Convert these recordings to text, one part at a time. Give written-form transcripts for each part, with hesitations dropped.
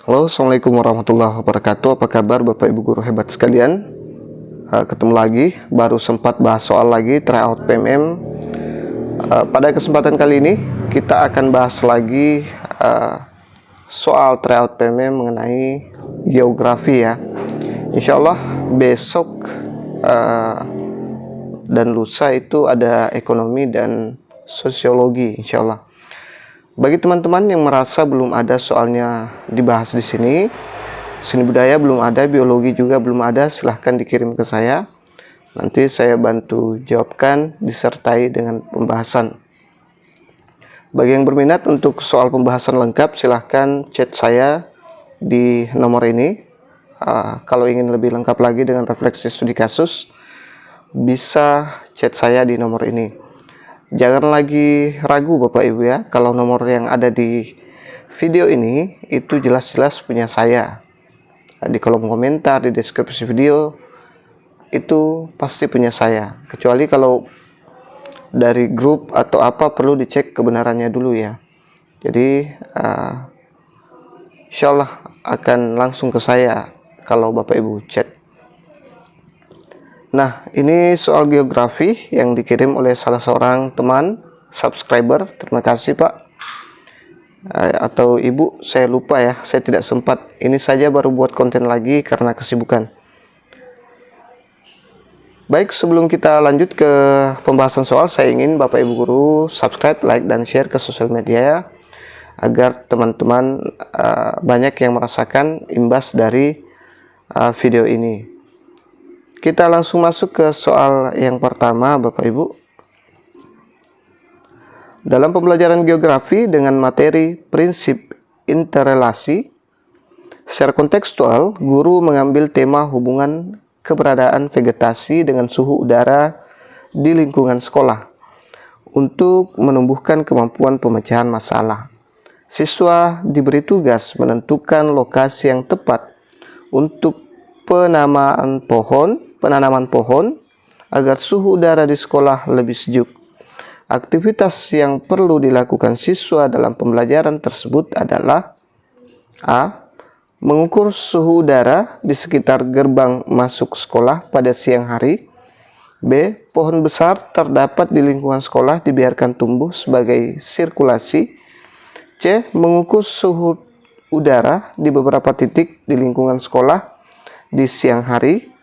Halo, Assalamualaikum warahmatullahi wabarakatuh. Apa kabar Bapak Ibu guru hebat sekalian? Ketemu lagi, baru sempat bahas soal lagi tryout PMM. Pada kesempatan kali ini kita akan bahas lagi soal tryout PMM mengenai geografi ya. Insya Allah besok dan lusa itu ada ekonomi dan sosiologi, insya Allah. Bagi teman-teman yang merasa belum ada soalnya dibahas di sini, seni budaya belum ada, biologi juga belum ada, silahkan dikirim ke saya. Nanti saya bantu jawabkan disertai dengan pembahasan. Bagi yang berminat untuk soal pembahasan lengkap, silahkan chat saya di nomor ini. Kalau ingin lebih lengkap lagi dengan refleksi studi kasus, bisa chat saya di nomor ini. Jangan lagi ragu Bapak Ibu ya, kalau nomor yang ada di video ini itu jelas-jelas punya saya. Di kolom komentar, di deskripsi video itu pasti punya saya. Kecuali kalau dari grup atau apa perlu dicek kebenarannya dulu ya. Jadi insya Allah akan langsung ke saya kalau Bapak Ibu chat. Nah, ini soal geografi yang dikirim oleh salah seorang teman subscriber. Terima kasih Pak atau Ibu, saya lupa ya, saya tidak sempat. Ini saja baru buat konten lagi karena kesibukan. Baik, sebelum kita lanjut ke pembahasan soal, saya ingin Bapak Ibu guru subscribe, like, dan share ke sosial media ya, agar teman-teman banyak yang merasakan imbas dari video ini. Kita langsung masuk ke soal yang pertama Bapak Ibu. Dalam pembelajaran geografi dengan materi prinsip interrelasi, secara kontekstual, guru mengambil tema hubungan keberadaan vegetasi dengan suhu udara di lingkungan sekolah untuk menumbuhkan kemampuan pemecahan masalah. Siswa diberi tugas menentukan lokasi yang tepat untuk penanaman pohon agar suhu udara di sekolah lebih sejuk. Aktivitas yang perlu dilakukan siswa dalam pembelajaran tersebut adalah A. Mengukur suhu udara di sekitar gerbang masuk sekolah pada siang hari. B. Pohon besar terdapat di lingkungan sekolah dibiarkan tumbuh sebagai sirkulasi. C. Mengukur suhu udara di beberapa titik di lingkungan sekolah di siang hari.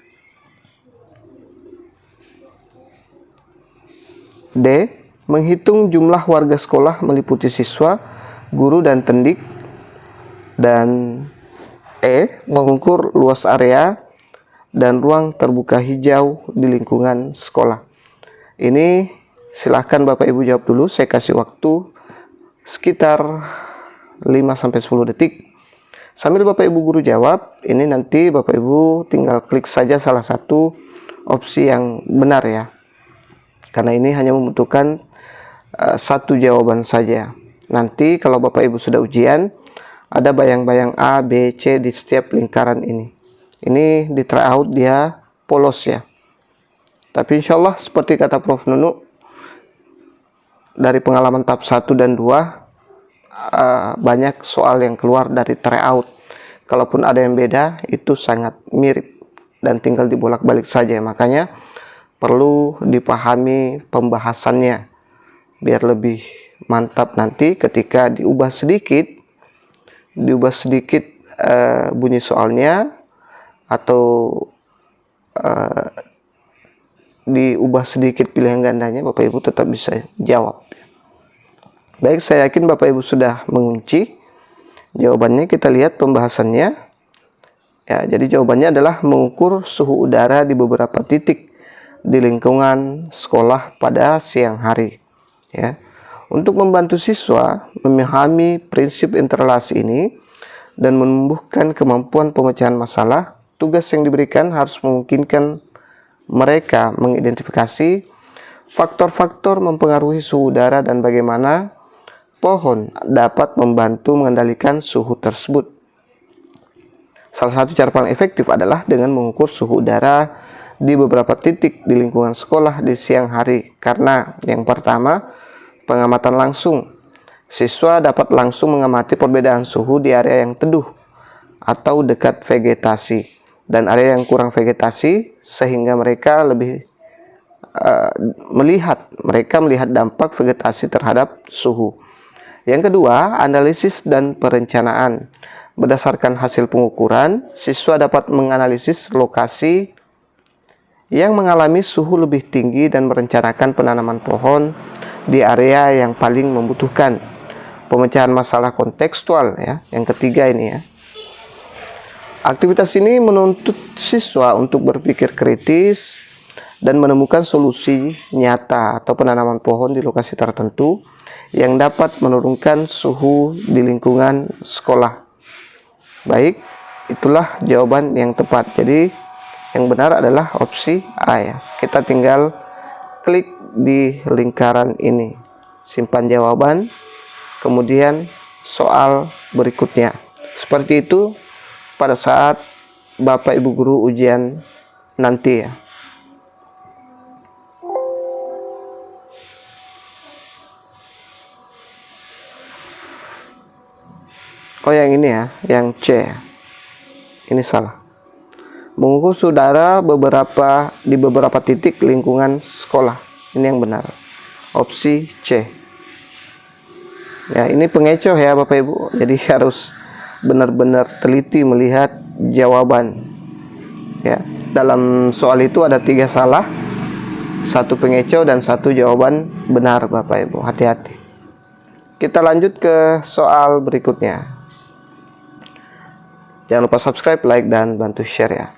D. Menghitung jumlah warga sekolah meliputi siswa, guru, dan tendik. Dan E. Mengukur luas area dan ruang terbuka hijau di lingkungan sekolah. Ini silahkan Bapak Ibu jawab dulu, saya kasih waktu sekitar 5-10 detik. Sambil Bapak Ibu guru jawab, ini nanti Bapak Ibu tinggal klik saja salah satu opsi yang benar ya. Karena ini hanya membutuhkan satu jawaban saja. Nanti kalau Bapak Ibu sudah ujian, ada bayang-bayang A, B, C di setiap lingkaran ini. Ini di tryout dia polos ya. Tapi insya Allah seperti kata Prof. Nunu, dari pengalaman tahap 1 dan 2, banyak soal yang keluar dari tryout. Kalaupun ada yang beda, itu sangat mirip dan tinggal dibolak-balik saja. Makanya perlu dipahami pembahasannya biar lebih mantap nanti ketika diubah sedikit bunyi soalnya atau diubah sedikit pilihan gandanya, Bapak Ibu tetap bisa jawab. Baik, saya yakin Bapak Ibu sudah mengunci jawabannya. Kita lihat pembahasannya ya. Jadi jawabannya adalah mengukur suhu udara di beberapa titik di lingkungan sekolah pada siang hari ya. Untuk membantu siswa memahami prinsip interrelasi ini dan menumbuhkan kemampuan pemecahan masalah, tugas yang diberikan harus memungkinkan mereka mengidentifikasi faktor-faktor mempengaruhi suhu udara dan bagaimana pohon dapat membantu mengendalikan suhu tersebut. Salah satu cara paling efektif adalah dengan mengukur suhu udara di beberapa titik di lingkungan sekolah di siang hari. Karena yang pertama, pengamatan langsung. Siswa dapat langsung mengamati perbedaan suhu di area yang teduh atau dekat vegetasi, dan area yang kurang vegetasi sehingga mereka lebih melihat dampak vegetasi terhadap suhu. Yang kedua, analisis dan perencanaan. Berdasarkan hasil pengukuran, siswa dapat menganalisis lokasi yang mengalami suhu lebih tinggi dan merencanakan penanaman pohon di area yang paling membutuhkan. Pemecahan masalah kontekstual ya. Yang ketiga ini ya. Aktivitas ini menuntut siswa untuk berpikir kritis dan menemukan solusi nyata atau penanaman pohon di lokasi tertentu yang dapat menurunkan suhu di lingkungan sekolah. Baik, itulah jawaban yang tepat. Jadi yang benar adalah opsi A ya. Kita tinggal klik di lingkaran ini, simpan jawaban, kemudian soal berikutnya. Seperti itu pada saat Bapak Ibu guru ujian nanti ya. Oh, yang ini ya, yang C. Ini salah. Mengukur suhu udara di beberapa titik lingkungan sekolah. Ini yang benar. Opsi C. Ya, ini pengecoh ya Bapak Ibu. Jadi harus benar-benar teliti melihat jawaban. Ya, dalam soal itu ada 3 salah, 1 pengecoh dan 1 jawaban benar Bapak Ibu. Hati-hati. Kita lanjut ke soal berikutnya. Jangan lupa subscribe, like, dan bantu share ya.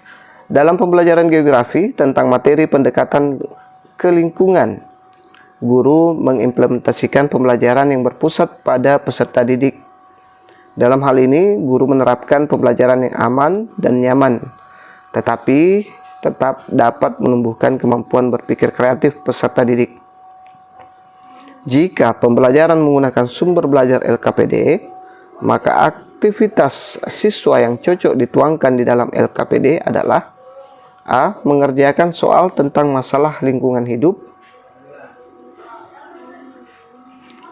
Dalam pembelajaran geografi tentang materi pendekatan ke lingkungan, guru mengimplementasikan pembelajaran yang berpusat pada peserta didik. Dalam hal ini, guru menerapkan pembelajaran yang aman dan nyaman, tetapi tetap dapat menumbuhkan kemampuan berpikir kreatif peserta didik. Jika pembelajaran menggunakan sumber belajar LKPD, maka aktivitas siswa yang cocok dituangkan di dalam LKPD adalah A. Mengerjakan soal tentang masalah lingkungan hidup,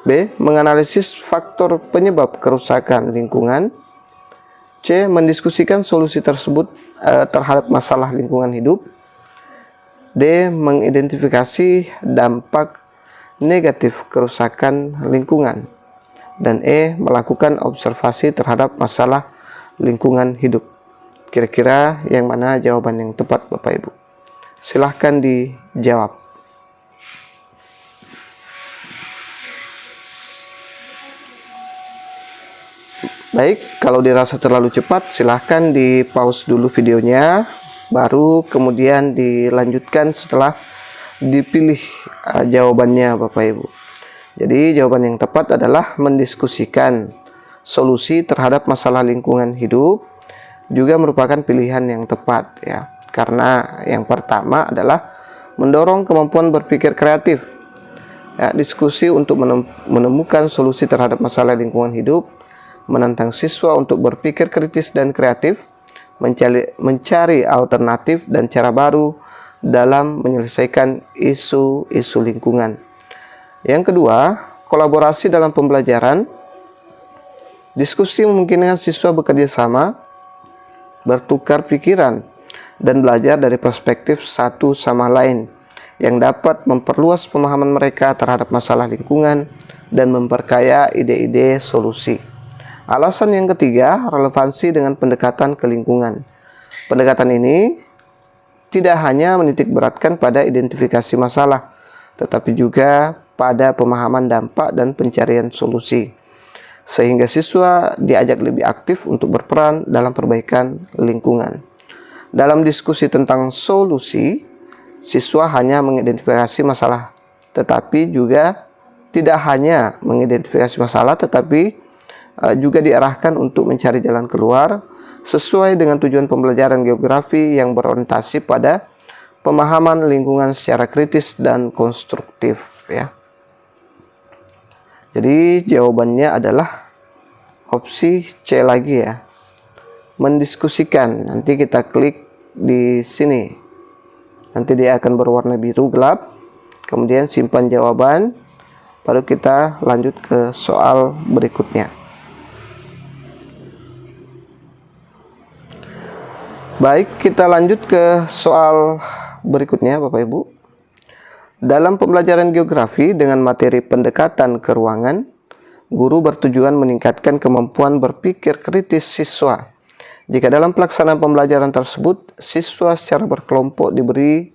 B. Menganalisis faktor penyebab kerusakan lingkungan, C. Mendiskusikan solusi tersebut terhadap masalah lingkungan hidup, D. Mengidentifikasi dampak negatif kerusakan lingkungan, dan E. Melakukan observasi terhadap masalah lingkungan hidup. Kira-kira yang mana jawaban yang tepat Bapak Ibu? Silahkan dijawab. Baik, kalau dirasa terlalu cepat, silahkan di pause dulu videonya, baru kemudian dilanjutkan setelah dipilih jawabannya Bapak Ibu. Jadi jawaban yang tepat adalah mendiskusikan solusi terhadap masalah lingkungan hidup, juga merupakan pilihan yang tepat ya. Karena yang pertama adalah mendorong kemampuan berpikir kreatif. Ya, diskusi untuk menemukan solusi terhadap masalah lingkungan hidup, menantang siswa untuk berpikir kritis dan kreatif, mencari alternatif dan cara baru dalam menyelesaikan isu-isu lingkungan. Yang kedua, kolaborasi dalam pembelajaran. Diskusi memungkinkan siswa bekerja sama, bertukar pikiran, dan belajar dari perspektif satu sama lain yang dapat memperluas pemahaman mereka terhadap masalah lingkungan dan memperkaya ide-ide solusi. Alasan yang ketiga, relevansi dengan pendekatan ke lingkungan. Pendekatan ini tidak hanya menitikberatkan pada identifikasi masalah, tetapi juga pada pemahaman dampak dan pencarian solusi, sehingga siswa diajak lebih aktif untuk berperan dalam perbaikan lingkungan. Dalam diskusi tentang solusi, siswa hanya mengidentifikasi masalah, tetapi juga tidak hanya mengidentifikasi masalah, tetapi juga diarahkan untuk mencari jalan keluar sesuai dengan tujuan pembelajaran geografi yang berorientasi pada pemahaman lingkungan secara kritis dan konstruktif ya. Jadi jawabannya adalah opsi C lagi ya. Mendiskusikan. Nanti kita klik di sini. Nanti dia akan berwarna biru gelap. Kemudian simpan jawaban. Baru kita lanjut ke soal berikutnya. Baik, kita lanjut ke soal berikutnya Bapak Ibu. Dalam pembelajaran geografi dengan materi pendekatan ke ruangan, guru bertujuan meningkatkan kemampuan berpikir kritis siswa. Jika dalam pelaksanaan pembelajaran tersebut, siswa secara berkelompok diberi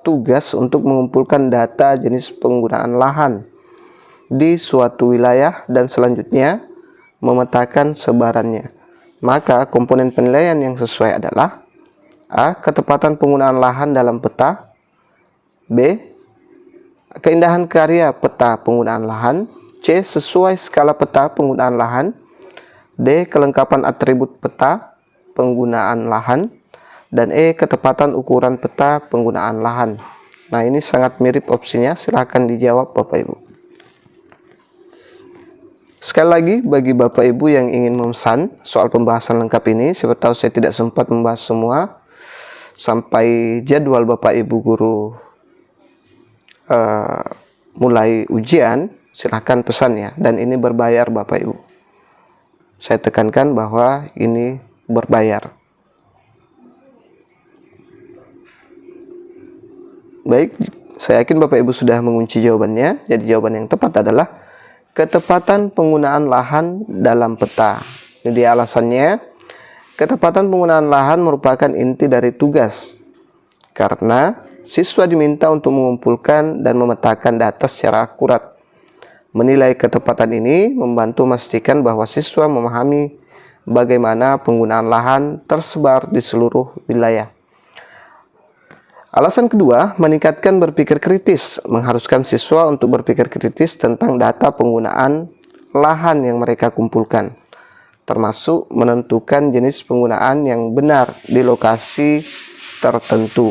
tugas untuk mengumpulkan data jenis penggunaan lahan di suatu wilayah dan selanjutnya memetakan sebarannya, maka komponen penilaian yang sesuai adalah A. Ketepatan penggunaan lahan dalam peta, B. Keindahan karya peta penggunaan lahan, C. Sesuai skala peta penggunaan lahan, D. Kelengkapan atribut peta penggunaan lahan, dan E. Ketepatan ukuran peta penggunaan lahan. Nah, ini sangat mirip opsinya, silahkan dijawab Bapak Ibu. Sekali lagi, bagi Bapak Ibu yang ingin memesan soal pembahasan lengkap ini, siapa tahu saya tidak sempat membahas semua, sampai jadwal Bapak Ibu guru mulai ujian, silahkan pesan ya, dan ini berbayar Bapak Ibu. Saya tekankan bahwa ini berbayar. Baik, saya yakin Bapak Ibu sudah mengunci jawabannya. Jadi jawaban yang tepat adalah ketepatan penggunaan lahan dalam peta. Jadi alasannya, ketepatan penggunaan lahan merupakan inti dari tugas, karena siswa diminta untuk mengumpulkan dan memetakan data secara akurat. Menilai ketepatan ini membantu memastikan bahwa siswa memahami bagaimana penggunaan lahan tersebar di seluruh wilayah. Alasan kedua, meningkatkan berpikir kritis, mengharuskan siswa untuk berpikir kritis tentang data penggunaan lahan yang mereka kumpulkan, termasuk menentukan jenis penggunaan yang benar di lokasi tertentu.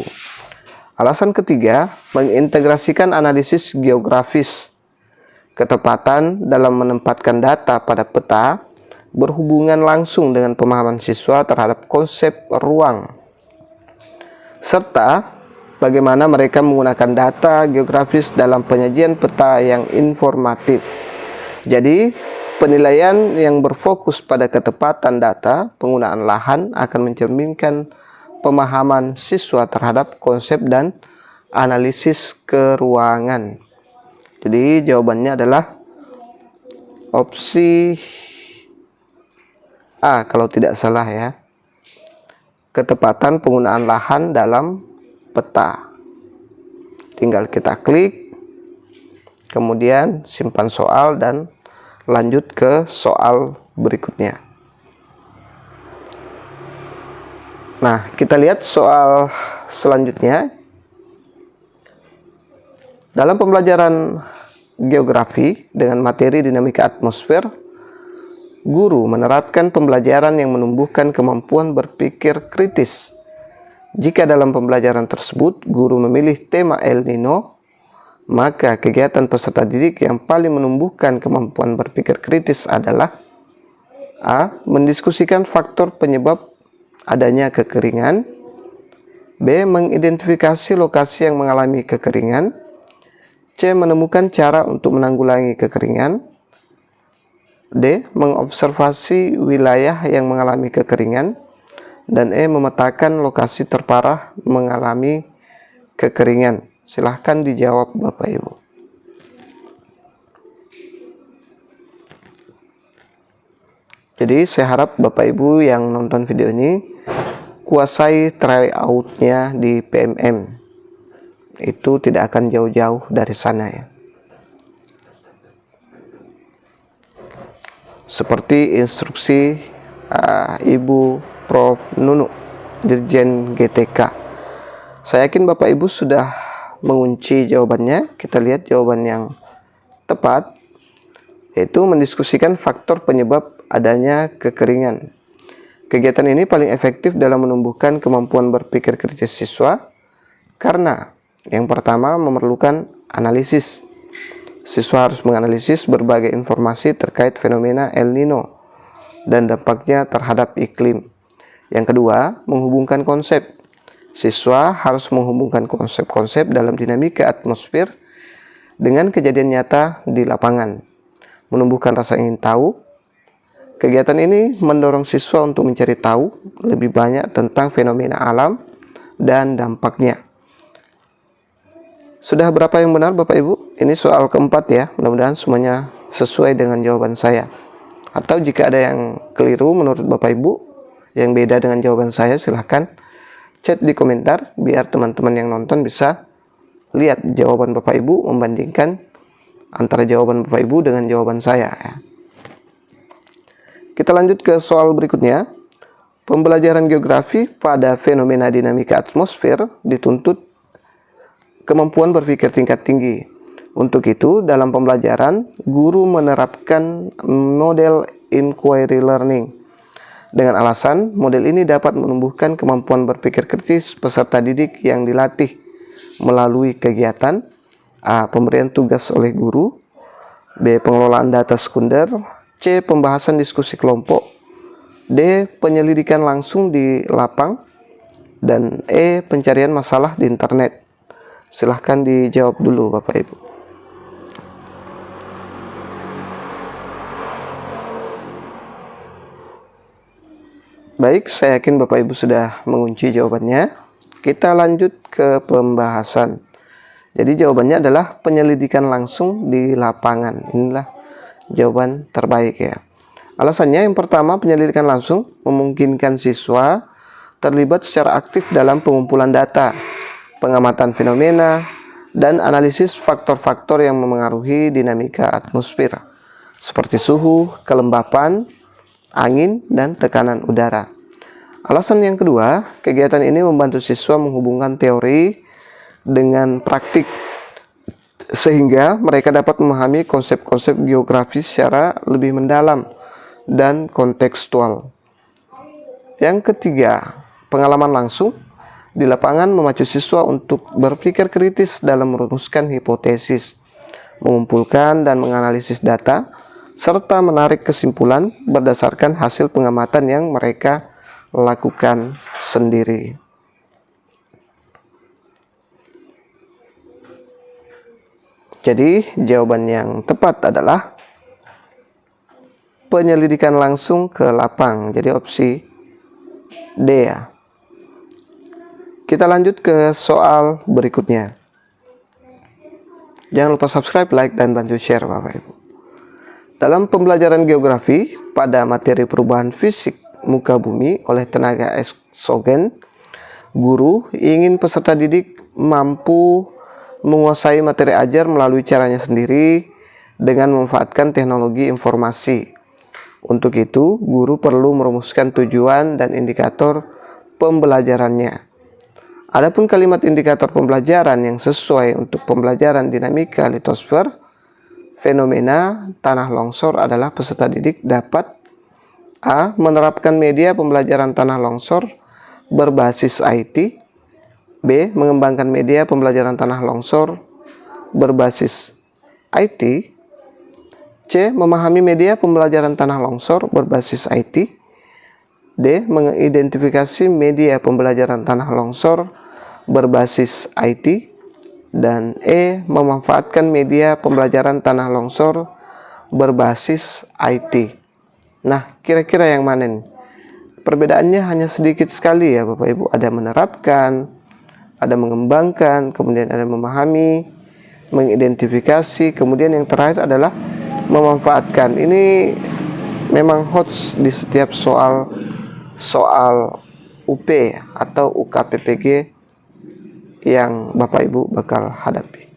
Alasan ketiga, mengintegrasikan analisis geografis. Ketepatan dalam menempatkan data pada peta berhubungan langsung dengan pemahaman siswa terhadap konsep ruang, serta bagaimana mereka menggunakan data geografis dalam penyajian peta yang informatif. Jadi, penilaian yang berfokus pada ketepatan data penggunaan lahan akan mencerminkan pemahaman siswa terhadap konsep dan analisis keruangan. Jadi jawabannya adalah opsi A kalau tidak salah ya. Ketepatan penggunaan lahan dalam peta. Tinggal kita klik, kemudian simpan soal dan lanjut ke soal berikutnya. Nah, kita lihat soal selanjutnya. Dalam pembelajaran geografi dengan materi dinamika atmosfer, guru menerapkan pembelajaran yang menumbuhkan kemampuan berpikir kritis. Jika dalam pembelajaran tersebut guru memilih tema El Nino, maka kegiatan peserta didik yang paling menumbuhkan kemampuan berpikir kritis adalah A. Mendiskusikan faktor penyebab adanya kekeringan, B. Mengidentifikasi lokasi yang mengalami kekeringan, C. Menemukan cara untuk menanggulangi kekeringan, D. Mengobservasi wilayah yang mengalami kekeringan, dan E. Memetakan lokasi terparah mengalami kekeringan. Silahkan dijawab Bapak Ibu. Jadi saya harap Bapak Ibu yang nonton video ini kuasai tryout-nya di PMM. Itu tidak akan jauh-jauh dari sana ya. Seperti instruksi Ibu Prof. Nunu, Dirjen GTK. Saya yakin Bapak Ibu sudah mengunci jawabannya. Kita lihat jawaban yang tepat, yaitu mendiskusikan faktor penyebab adanya kekeringan. Kegiatan ini paling efektif dalam menumbuhkan kemampuan berpikir kritis siswa, karena yang pertama memerlukan analisis. Siswa harus menganalisis berbagai informasi terkait fenomena El Nino dan dampaknya terhadap iklim. Yang kedua, menghubungkan konsep. Siswa harus menghubungkan konsep-konsep dalam dinamika atmosfer dengan kejadian nyata di lapangan, menumbuhkan rasa ingin tahu, Kegiatan ini mendorong siswa untuk mencari tahu lebih banyak tentang fenomena alam dan dampaknya. Sudah berapa yang benar Bapak Ibu? Ini soal keempat ya, mudah-mudahan semuanya sesuai dengan jawaban saya. Atau jika ada yang keliru menurut Bapak Ibu, yang beda dengan jawaban saya, silahkan chat di komentar biar teman-teman yang nonton bisa lihat jawaban Bapak Ibu, membandingkan antara jawaban Bapak Ibu dengan jawaban saya ya. Kita lanjut ke soal berikutnya. Pembelajaran geografi pada fenomena dinamika atmosfer dituntut kemampuan berpikir tingkat tinggi. Untuk itu, dalam pembelajaran, guru menerapkan model inquiry learning. Dengan alasan, model ini dapat menumbuhkan kemampuan berpikir kritis peserta didik yang dilatih melalui kegiatan A. Pemberian tugas oleh guru, B. Pengelolaan data sekunder, C. Pembahasan diskusi kelompok, D. Penyelidikan langsung di lapang, dan E. Pencarian masalah di internet. Silahkan dijawab dulu Bapak Ibu. Baik, saya yakin Bapak Ibu sudah mengunci jawabannya. Kita lanjut ke pembahasan. Jadi jawabannya adalah penyelidikan langsung di lapangan. Inilah jawaban terbaik ya. Alasannya yang pertama, penyelidikan langsung memungkinkan siswa terlibat secara aktif dalam pengumpulan data, pengamatan fenomena, dan analisis faktor-faktor yang memengaruhi dinamika atmosfer, seperti suhu, kelembapan, angin, dan tekanan udara. Alasan yang kedua, kegiatan ini membantu siswa menghubungkan teori dengan praktik, sehingga mereka dapat memahami konsep-konsep geografi secara lebih mendalam dan kontekstual. Yang ketiga, pengalaman langsung di lapangan memacu siswa untuk berpikir kritis dalam merumuskan hipotesis, mengumpulkan dan menganalisis data, serta menarik kesimpulan berdasarkan hasil pengamatan yang mereka lakukan sendiri. Jadi jawaban yang tepat adalah penyelidikan langsung ke lapang. Jadi opsi D ya. Kita lanjut ke soal berikutnya. Jangan lupa subscribe, like, dan bantu share Bapak Ibu. Dalam pembelajaran geografi pada materi perubahan fisik muka bumi oleh tenaga eksogen, guru ingin peserta didik mampu menguasai materi ajar melalui caranya sendiri dengan memanfaatkan teknologi informasi. Untuk itu, guru perlu merumuskan tujuan dan indikator pembelajarannya. Adapun kalimat indikator pembelajaran yang sesuai untuk pembelajaran dinamika litosfer, fenomena tanah longsor adalah peserta didik dapat A. Menerapkan media pembelajaran tanah longsor berbasis IT, B. Mengembangkan media pembelajaran tanah longsor berbasis IT, C. Memahami media pembelajaran tanah longsor berbasis IT, D. Mengidentifikasi media pembelajaran tanah longsor berbasis IT, dan E. Memanfaatkan media pembelajaran tanah longsor berbasis IT. Nah, kira-kira yang mana nih? Perbedaannya hanya sedikit sekali ya Bapak Ibu. Ada menerapkan, ada mengembangkan, kemudian ada memahami, mengidentifikasi, kemudian yang terakhir adalah memanfaatkan. Ini memang hot di setiap soal UP atau UKPPG yang Bapak Ibu bakal hadapi.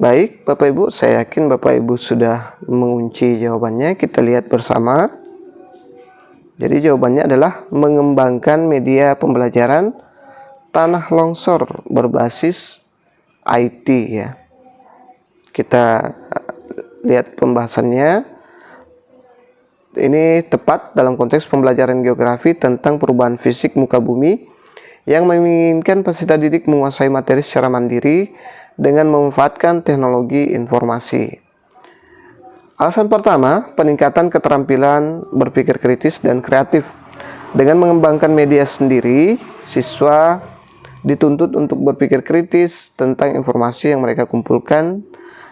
Baik, Bapak Ibu, saya yakin Bapak Ibu sudah mengunci jawabannya. Kita lihat bersama. Jadi jawabannya adalah mengembangkan media pembelajaran tanah longsor berbasis IT ya. Kita lihat pembahasannya. Ini tepat dalam konteks pembelajaran geografi tentang perubahan fisik muka bumi yang menginginkan peserta didik menguasai materi secara mandiri dengan memanfaatkan teknologi informasi. Alasan pertama, peningkatan keterampilan berpikir kritis dan kreatif. Dengan mengembangkan media sendiri, siswa dituntut untuk berpikir kritis tentang informasi yang mereka kumpulkan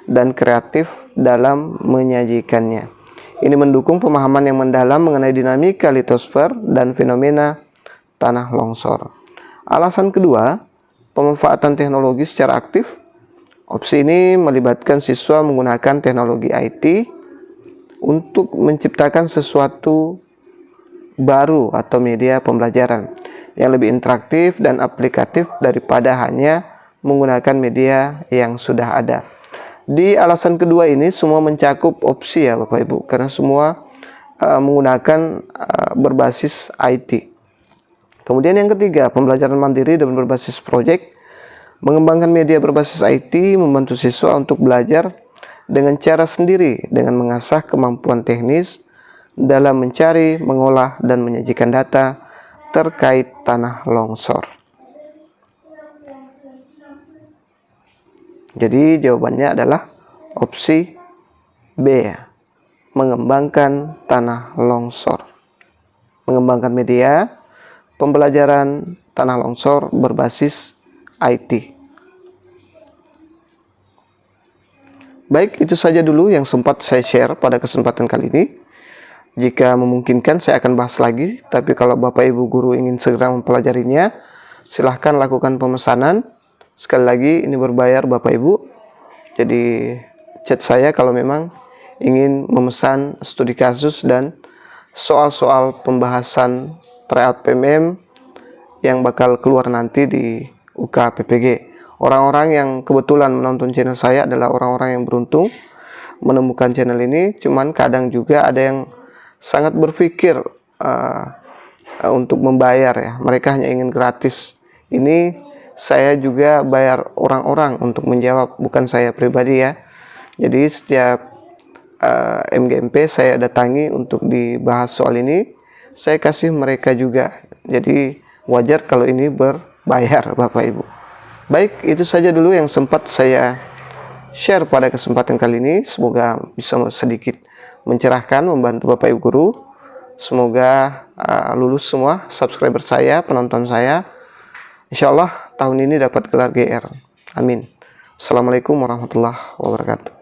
dan kreatif dalam menyajikannya. Ini mendukung pemahaman yang mendalam mengenai dinamika litosfer dan fenomena tanah longsor. Alasan kedua, pemanfaatan teknologi secara aktif. Opsi ini melibatkan siswa menggunakan teknologi IT untuk menciptakan sesuatu baru atau media pembelajaran yang lebih interaktif dan aplikatif daripada hanya menggunakan media yang sudah ada. Di alasan kedua ini semua mencakup opsi ya Bapak Ibu, karena semua menggunakan berbasis IT. Kemudian yang ketiga, pembelajaran mandiri dan berbasis proyek. Mengembangkan media berbasis IT membantu siswa untuk belajar dengan cara sendiri dengan mengasah kemampuan teknis dalam mencari, mengolah, dan menyajikan data terkait tanah longsor. Jadi jawabannya adalah opsi B, mengembangkan tanah longsor. Mengembangkan media pembelajaran tanah longsor berbasis IT. Baik, itu saja dulu yang sempat saya share pada kesempatan kali ini. Jika memungkinkan saya akan bahas lagi, tapi kalau Bapak Ibu guru ingin segera mempelajarinya, silahkan lakukan pemesanan. Sekali lagi ini berbayar Bapak Ibu. Jadi chat saya kalau memang ingin memesan studi kasus dan soal-soal pembahasan tryout PMM yang bakal keluar nanti di UK PPG. Orang-orang yang kebetulan menonton channel saya adalah orang-orang yang beruntung menemukan channel ini. Cuman kadang juga ada yang sangat berpikir untuk membayar ya. Mereka hanya ingin gratis. Ini saya juga bayar orang-orang untuk menjawab, bukan saya pribadi ya. Jadi setiap MGMP saya datangi untuk dibahas soal ini, saya kasih mereka juga. Jadi wajar kalau ini berbayar Bapak Ibu. Baik, itu saja dulu yang sempat saya share pada kesempatan kali ini. Semoga bisa sedikit mencerahkan, membantu Bapak Ibu guru. Semoga lulus semua subscriber saya, penonton saya. Insya Allah tahun ini dapat gelar GR. Amin. Assalamualaikum warahmatullahi wabarakatuh.